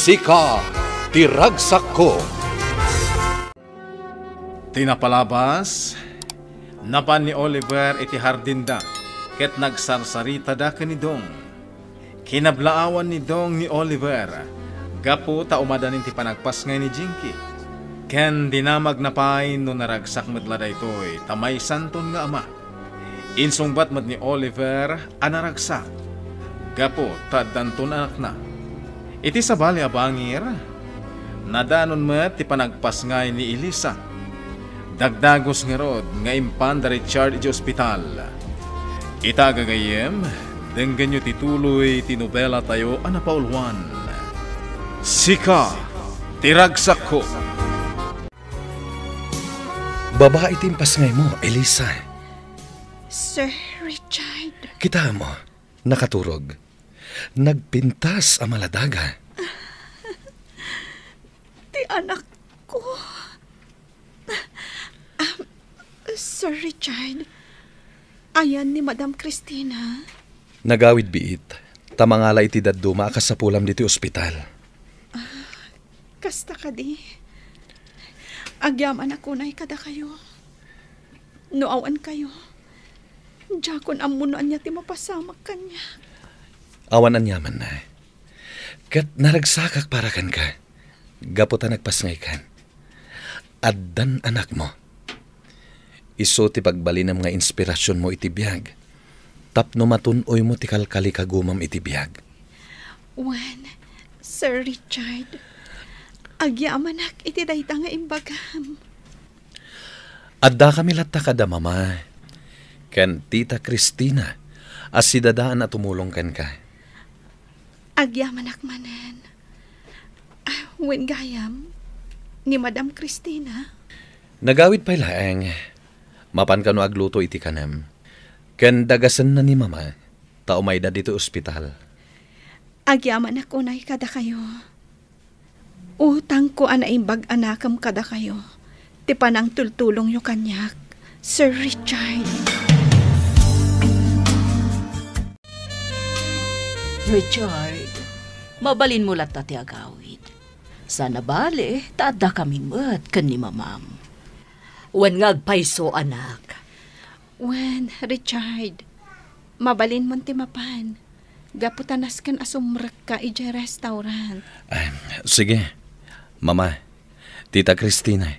Sika tiragsak ko. Tinapalabas, napan ni Oliver iti hardinda, ket nagsarsarita da kanidong. Kinablaawan ni Dong ni Oliver, gapo ta umadanin ti panagpas ngay ni Jinky. Ken dinamag na pain no naragsak medla daytoy, tamay santon nga ama. Insungbat med ni Oliver anaragsak, gapo ta danton anak na. Iti sabali abangir, nadanon met ti panagpas ngay ni Elisa. Dagdagos nga rod nga impan da Richard iti ospital. Itagagayem, denggan nyo tituloy tinobela tayo anapauluan. Sika, tiragsak ko. Babae timpas ngay mo, Elisa. Sir Richard. Kita mo, nakaturog. Nagpintas ang maladaga. Ti anak ko. Sir Richard, ayan ni Madam Christina. Nagawid biit, tamangala iti dadduma akas sa pulam dito ospital. Kasta ka di. Agyaman ako na kada kayo. Noawan kayo. Diyakon amunan niya ti mapasamak kanya. Awan anyaman na. Kat naragsakak para kan ka. Gaputa nagpasngay kan. Addan anak mo. Iso ti pagbalinam nga inspirasyon mo iti biyag. Tapno matunoy mo ti kalkali kagumam iti biyag. Wan, Sir Richard, agyamanak iti dayta nga imbagam. Adda kami latta kada mama. Ken tita Christina, as si dadaan na tumulong kan ka. Agyamanak manen. Wen gayam, ni Madam Christina. Nagawid pa ilaeng. Mapan kano agluto iti kanem. Ken dagasan na ni mama, taumay da dito ospital. Agyaman ako na kada kayo. Utang ko anaimbag anakam kada kayo. Ti panang tultulong yo kanyak, Sir Richard. Richard, mabalin mo lata ti agawid. Sana bale, taada kami mat kan ni mamam. Wan ngagpaiso anak. Wen, Richard, mabalin mo ti mapan. Gaputanas kan asumrek ka ije restaurant. Sige, mama, tita Christina.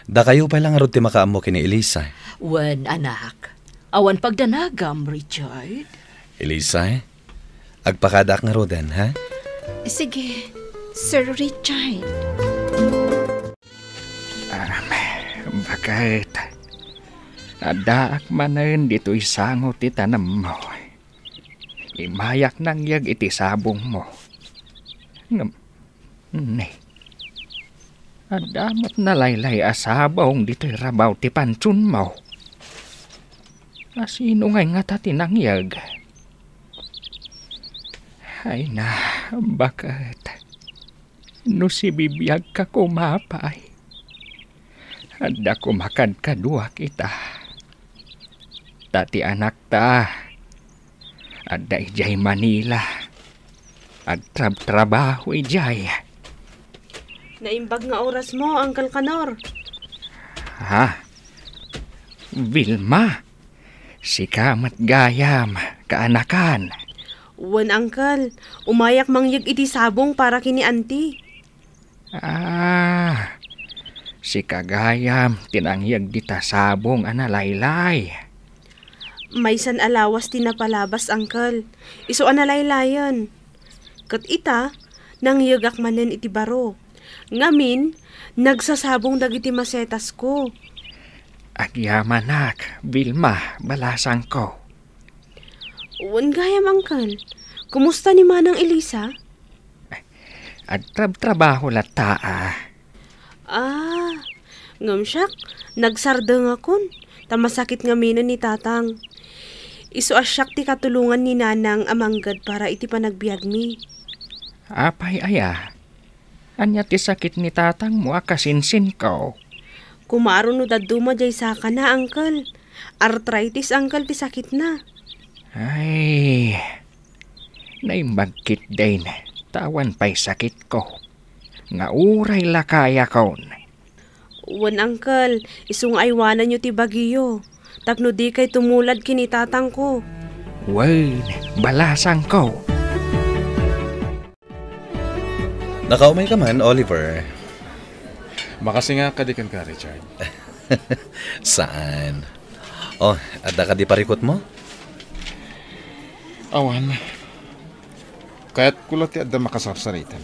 Da kayo pa lang arod ti makaamo kini Elisa. Wan anak, awan pagdanagam, Richard. Elisa, agpakadak nga roden, ha? Sige, Sir Richard. Bakit? Adaak manen dito isangot ti tanam mo. Imayak nang yag iti sabong mo. Ne. Adamat na laylay asabong dito rabaw ti pancun mo. Asino ngay nga tati nang yag? Ay na, bakit? No si bibiyag ka kumapay. Adda kumakad kadua kita. Tati anak ta. Adda ijay Manila. Agtrab-trabaho ijay. Naimbag nga oras mo, Uncle Kanor. Ha? Vilma. Si kamat gayam, kaanakan. Wan, Uncle. Umayak mangyag iti sabong para kini auntie. Si kagayam, tinangyag dita sabong analaylay. Maysan alawas tinapalabas, Uncle. Iso analaylayan. Kat ita, nangyagak manen iti baro. Ngamin, nagsasabong dagiti masetas ko. Agyamanak, Vilma, balasang ko. Wan gayam, Uncle. Kumusta ni Manang Elisa? At trabaho lata Ngamsyak, nagsardeng akon. Tamasakit nga minan ni tatang. Isu asyak ti katulungan ni nanang amanggad para iti panagbiag mi. Apay aya, anya ti sakit ni tatang mo akasinsin ko. Kumaro no daduma jay saka na, Uncle. Arthritis, Uncle, ti sakit na. Ay, naimbagkit din. tawan pa'y sakit ko. Nga uray lakaya kon. Wan uncle, isung aywanan nyo ti Baguio. Tapno di kay tumulad kini tatang ko. Wen, balasang ko. Nakaumay ka man, Oliver. Makasinga kadikan ka, Richard. Saan? Oh, adda ka di parikot mo? Awan. Kaya't kulat ti adda makasarsaritan.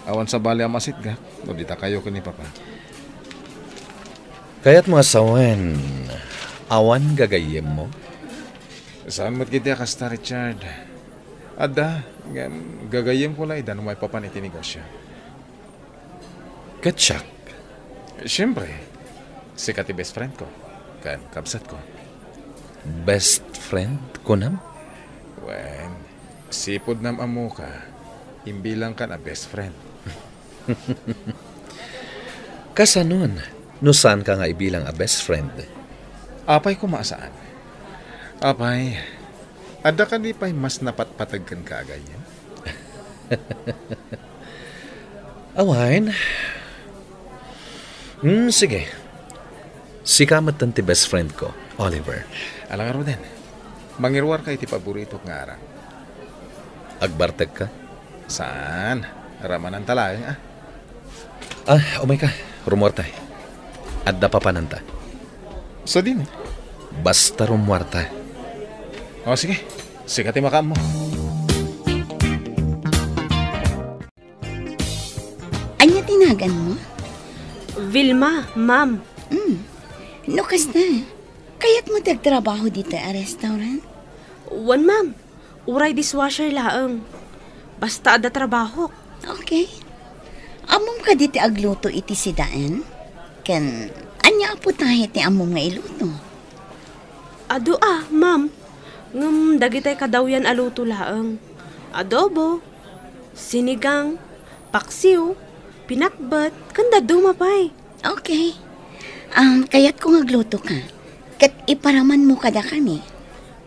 Awan sa bali amasit ga. O dita kayo ka ni Papa. Kaya't mga sawan, awan gagayem mo? Saan mo't giti kasta, Richard? Adda, gagayem ko lang idan umay papan iti negosyo. Katsak. Siyempre, sikat ti best friend ko. Kan, kabsat ko. Best friend ko nam? Wen, sipod nam amo ka. Imbilang ka na best friend. Kasanon, no saan ka nga ibilang a best friend? Apay ko maasaan. Apay, ada ka di pa'y mas napatpatagkan ka ganyan? Awain. Sige. Sikamat tanti best friend ko, Oliver. Alang araw din, mangirwar ka iti paborito nga arang. Agbarteg ka? Saan? Ramanan talayang Umay ka. Rumorta. Adda pa pananta. So din Basta rumwarta. O sige, sikat makam mo. Anya tinagan mo? Vilma, ma'am. Nukas na. Kaya't mo tagtrabaho dito a restaurant? Wan, ma'am. Uray dishwasher laang. Basta ada trabaho. Okay. Amom ka dito agluto iti sidaan? Ken, anya apo tayo ti amom nga iluto? Ado ma'am. Ngam dagitay kadawyan aluto laang. Adobo, sinigang, paksiw, pinakbat, kanda dumapay. Okay. Kaya't kung agluto ka, kat iparaman mo kada kami.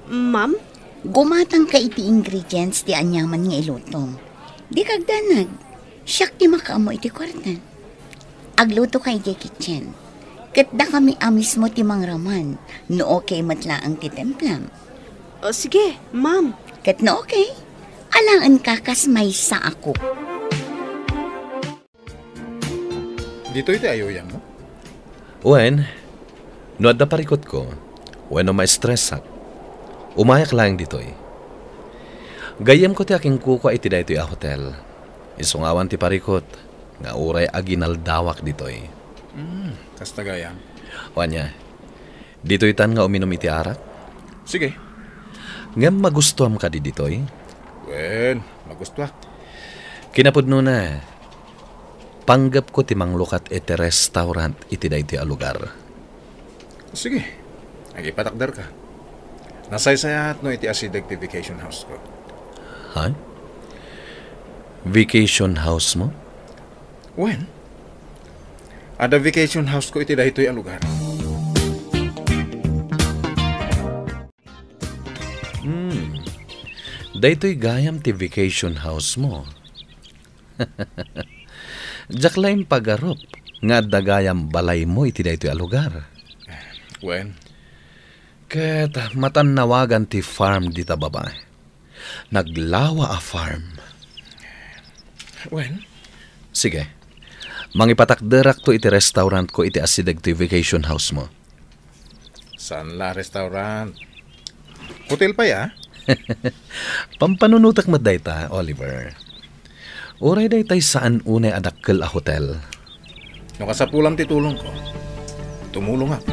Ma'am? Gumatang ka iti ingredients ti anyaman nga iluto. Di kagdanag, siyak ti makaamo iti kwartan. Agluto ka iti kitchen. Kat da kami amis mo ti mangraman, no okay matlaang ti templam. Sige, ma'am. Kat no okay, alangan ka kas may sa ako. Dito iti ayoyang mo? Wen, no adda parikot ko, wen no ma-stress umayak lang ditoy. Gayem ko ti aking kuko iti daytoy a hotel. Isungawan ti parikot, nga uray aginaldawak ditoy. Kasta gayang. Wanya, ditoy tan nga uminom iti arak? Sige. Ngam magustuhan ka di ditoy? Wen, magustuha. Kinapudno na, panggap ko ti manglukat iti restaurant iti daytoy a lugar. Sige, agipatakdar ka. Nasaysayat no iti asidag ti vacation house ko. Ha? Vacation house mo? Wen? Ada vacation house ko iti daytoy a lugar. Daytoy gayam ti vacation house mo. Jaklaim pagarop nga dagayam balay mo iti daytoy a lugar. Wen? Ket matanawagan ti farm dita baba. Naglawa a farm. Wen? Sige. Mangipatakderak to iti restaurant ko iti asidag ti vacation house mo. Saan la restaurant? Hotel pa ya? Pampanunutak mo dayta, Oliver. Uray daytay saan unay adakkel a hotel. No kasapulam ti tulong ko. Tumulong ako.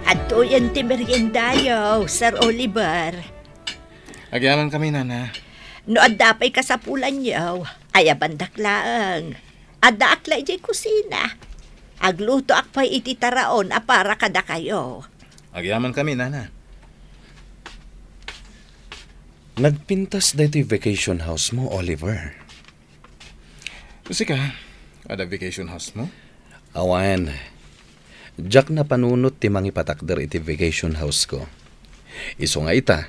At yan ti meriendayo, Sir Oliver. Agyaman kami, nana. No adapay kasapulan yaw, ay abandaklaang. Ada akla iti kusina. Agluto akpay iti taraon a para kada kayo. Agyaman kami, nana. Nagpintas daytoy vacation house mo, Oliver. Sika, ada vacation house mo? Awan. Jak na panunot ti mangipatakder iti vacation house ko. Iso nga ita,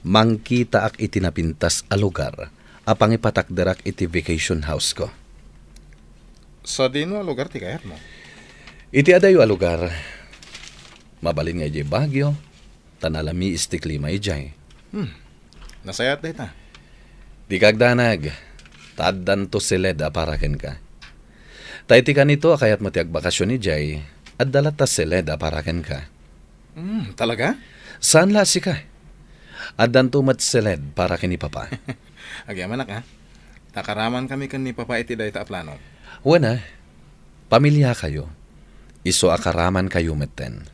mangkita ak iti napintas a lugar, apang ipatakderak iti vacation house ko. Sa dino a lugar ti kayat mo? Iti adayo a lugar, mabalin nga ijay Bagyo, tanalami isti klima ijay. Nasayat day ta. Di kagdanag, taddan to siled aparaken ka. Taiti ka nito akayat mo ti agbakasyon ijay, at dalat ta siled aparaken ka. Talaga? Saan lasi ka? Addan tumat siled para kini papa. Agyaman ha. Nakaraman kami kan ni Papa iti day ta plano. Wana, pamilya kayo. Iso akaraman kayo metten.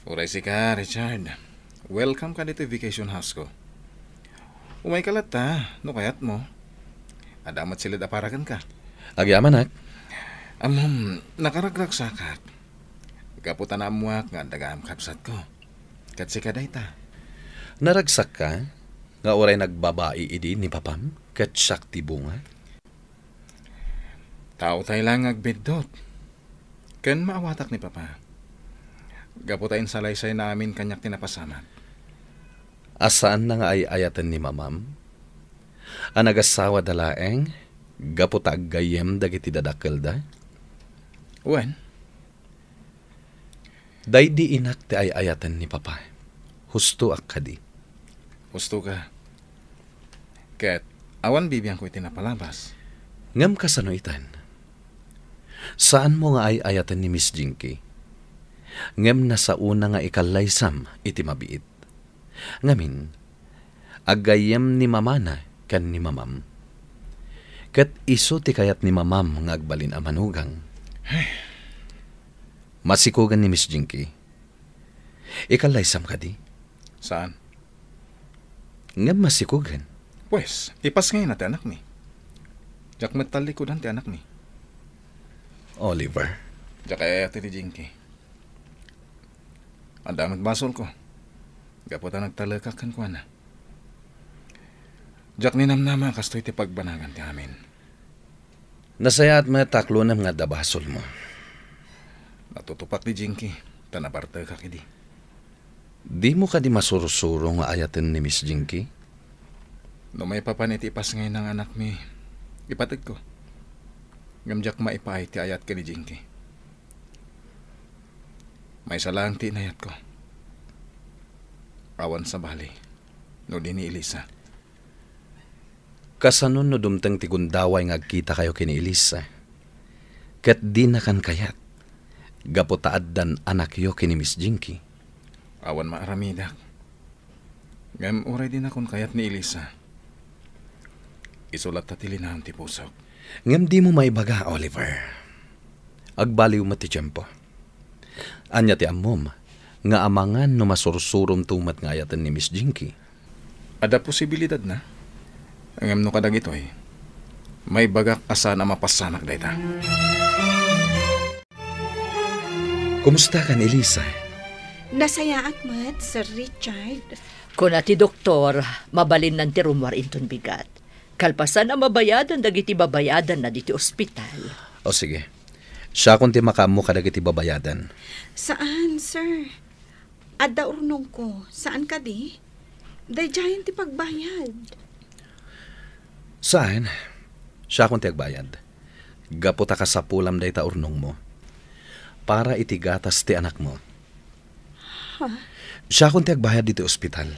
Uray si ka, Richard. Welcome ka dito vacation house ko. Umay kalat ta, no kayat mo. Adamat silid aparakan ka. Agyaman ak. Nakaragrag sakak. Kaputan amuak nga dagam kapsat ko. Katsi ka day ta. Naragsak ka, nga oray nagbabai idi ni papam, kat siyak ti bunga. Tao tayo lang agbidot. Ken maawatak ni Papa. Gaputain salaysay namin kanyak tinapasamat. Asaan na nga ay ayatan ni mamam? Ang nagasawa dalaeng, gaputag gayem dagiti dadakkel da? Wen? Day di inak ti ay ayatan ni papa. Husto ak kadi. Gusto ka. Ket, awan bibiyang ko itinapalabas. Ngam ka sano itan? Saan mo nga ay ayatan ni Miss Jinky? Ngam na sa una nga ikalaysam iti mabiit. Ngamin, agayem ni mamana kan ni mamam. Kat iso ti kayat ni mamam nga agbalin a manugang. Masikugan ni Miss Jinky. Ikalaysam ka di? Saan? Ngam masikugan. Pues, ipas ngayon na ti anak mi. Jak metalikudan ti anak mi. Oliver. Jak ay ati ti Jinky. Ang damit basol ko. Gaputa nagtalakak kan ko na. Jak ninamnama kastoy ti pagbanagan ti amin. Nasayat mo taklonam nga dabasol mo. Natutupak ti Jinky. Tanaparte ka kidi. Di mo ka di masurusuro nga ayaten ni Miss Jinky? No may papanit ipas ngayon ng anak mi. Ipatid ko. Ngamjak maipay ti ayat ka ni Jinky. May salang ti inayat ko. Awan sa bali. No di ni Elisa. Kasanon no dumteng ti gundaway nga agkita kayo kini Elisa. Kat di na kan kayat. Gapotaad dan anak yo kini Miss Jinky. Awan maaramidak. Ngam uray din akong kayat ni Elisa. Isulat tatilinahan ti pusok. Ngam di mo maibaga, Oliver. Agbaliw mo ti tiyempo. Anya ti amom, nga amangan no masursurom tumat nga ayatan ni Miss Jinky. Ada posibilidad na. Ngam no kadag ito'y. May bagak asa na mapasanak dayta. Kumusta kan, Elisa? Nasayaat mat, Sir Richard. Kuna ti doktor, mabalin nan ti rumwar inton bigat. Kalpasan ang mabayadan dagiti babayadan na diti ospital. O sige, siya kung ti makamu ka dagiti babayadan. Saan, sir? Adda urnong ko. Saan ka di? Dayjayan ti pagbayad. Saan? Siya kung ti agbayad. Gaputa ka sa pulam day ta urnong mo. Para itigatas ti anak mo. Siya kung ti agbayad dito ospital.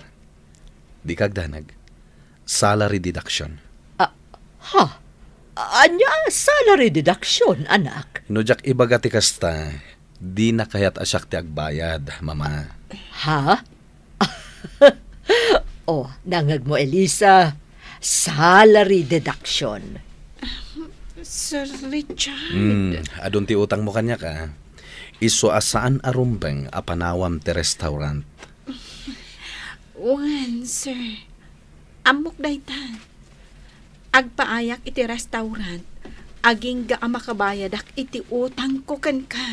Di kagdanag. Salary deduction. Anya, salary deduction, anak. No jak ibaga ti kasta, di na kayat asyak ti agbayad, mama. Ha? Oh, nangag mo, Elisa. Salary deduction. Sir Richard. Adun ti utang mo kanya ka. Iso asaan arumbeng apanawam ti restaurant. Wan, sir. Amok daytan. Agpaayak iti restaurant. Aging ga makabayadak iti utang ko kan ka.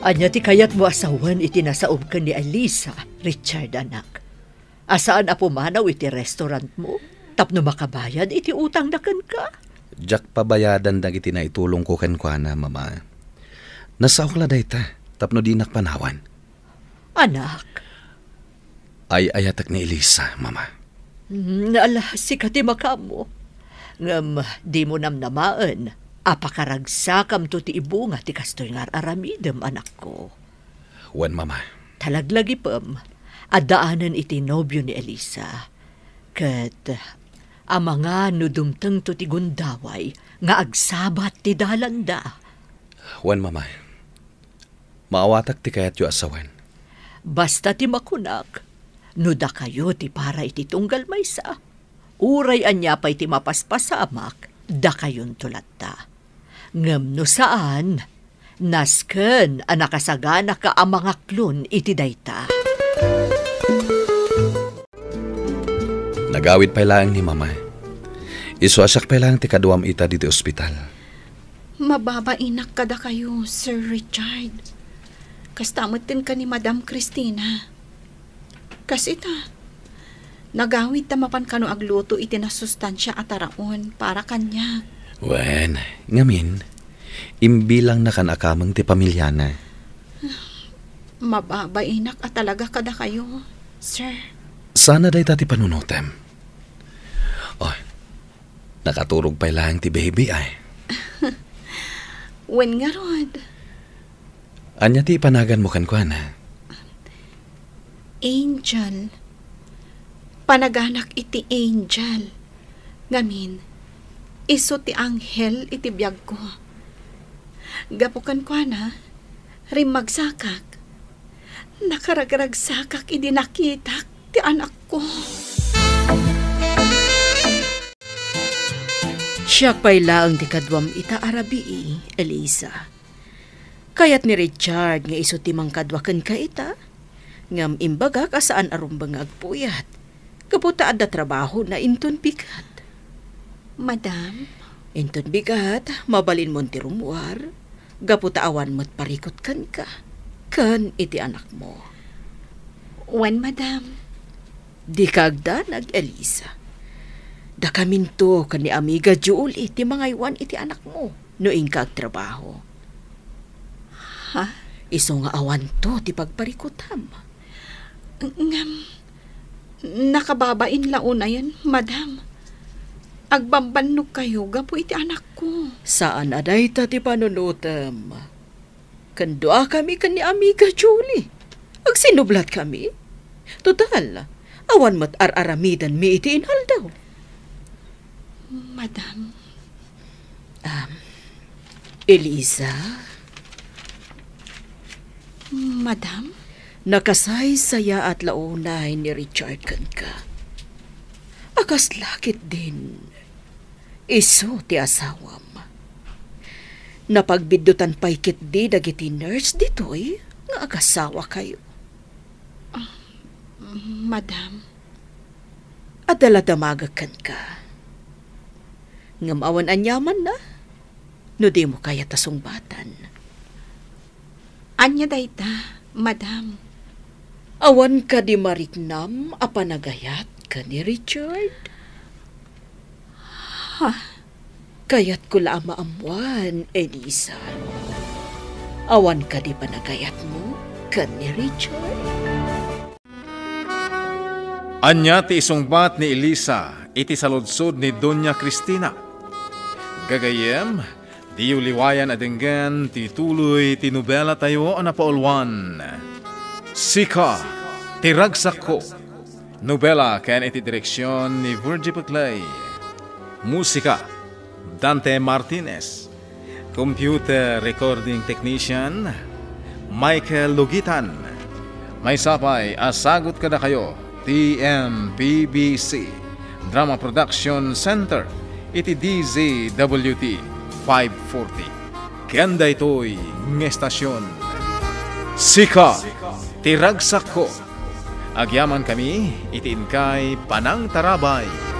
Anya ti kayat mo asawan iti nasaob ka ni Elisa, Richard, anak. Asaan apumanaw iti restaurant mo? Tapno makabayad iti utang dakan ka? Jak pabayadan dagiti na itulong ko ken kuana, mama. Nasaok la dayta, tapno di nakpanawan. Anak, Ay ayatak ni Elisa, Mama. naala si katimaka mo. Ngam, di mo namnamaan. Apakaragsakam to ti ibunga ti kastoy nga aramidem, anak ko. Wan, Mama. Talaglagi pam, adaanan iti nobyo ni Elisa. Kat, ang mga nudumteng to ti gundaway, nga agsabat ti dalanda. Wan, Mama. Maawatak ti kayat yu asawan. Basta ti makunak, nuda kayo ti para iti tunggal maysa. Uray anya pa'y ti mapaspasamak, da kayon tulatta. Ngem no saan, nasken ang nakasagana ka ang mga klon iti dayta. Nagawid pa lang ni Mama. Isuasak pa lang ti kaduam ita diti ospital. Mababainak kada kayo, Sir Richard. Kastamutin ka ni Madam Christina. Kas ita, nagawid tamapan kano agluto iti nasustansya at araon para kanya. Wen, ngamin, imbilang na kanakamang ti pamilyana. Mababainak at talaga kada kayo, sir. Sana day tati panunutem. Oh, nakaturog pa lang ti baby ay. Wen nga rod, Anya ti panagan mo kan na. Angel. Panaganak iti Angel. Ngamin, iso ti anghel iti biyag ko. Gapukan ko na, rimagsakak. Nakaragragsakak iti nakitak ti anak ko. Siya pa'y laang ti kadwam ita arabii, Elisa. Kayat ni Richard nga iso ti mangkadwakan ka ita. Ngam imbaga kasaan arumbang agpuyat. Kaputa adda trabaho na inton bigat. Madam, Inton bigat, mabalin mo ti rumuar. Gaputa awan mo't parikot kan ka. Kan iti anak mo. wen madam, Di kagdanag, Elisa. Da kaminto kan ni amiga Jewel iti mga iwan iti anak mo. Noing kag trabaho. ha? Iso nga awan to ti pagparikutam. Ngam, nakababain launa yan, madam. Agbambannog kayo, gapo iti anak ko. Saan aday ta ti panunutam? Kandua kami kan ni amiga Julie. Agsinublat kami. Total, awan mat ar-aramidan mi iti inhal daw. Madam, Elisa, madam, nakasay-saya at launay ni Richard kan ka. Akas lakit din. Iso ti asawam. Napagbidutan pa'y kitdi dagiti nurse ditoy nga agasawa kayo. madam, Adala damagakan ka. Ngamawan anyaman na. No di mo kaya tasungbatan. anya dayta, madam. Awan ka di mariknam apanagayat ka ni Richard. Kayat ko la maamuan, Elisa. Awan ka di panagayat mo ka ni Richard. Anya ti isungbat ni Elisa iti saludsod ni Doña Cristina. Gagayem, di uliwayan adenggan ti tuloy ti nobela tayo na paulwan. Sika, ti ragsak ko. Nobela ken iti direksyon ni Virgie Paclay. Musika, Dante Martinez. Computer recording technician, Michael Lugitan. May sapay, asagot kada kayo, TMPBC Drama Production Center, iti DZWT 540. Kanda ito'y ngestasyon. Sika, tiragsak ko. Agyaman kami, iti inkay Panang Tarabay.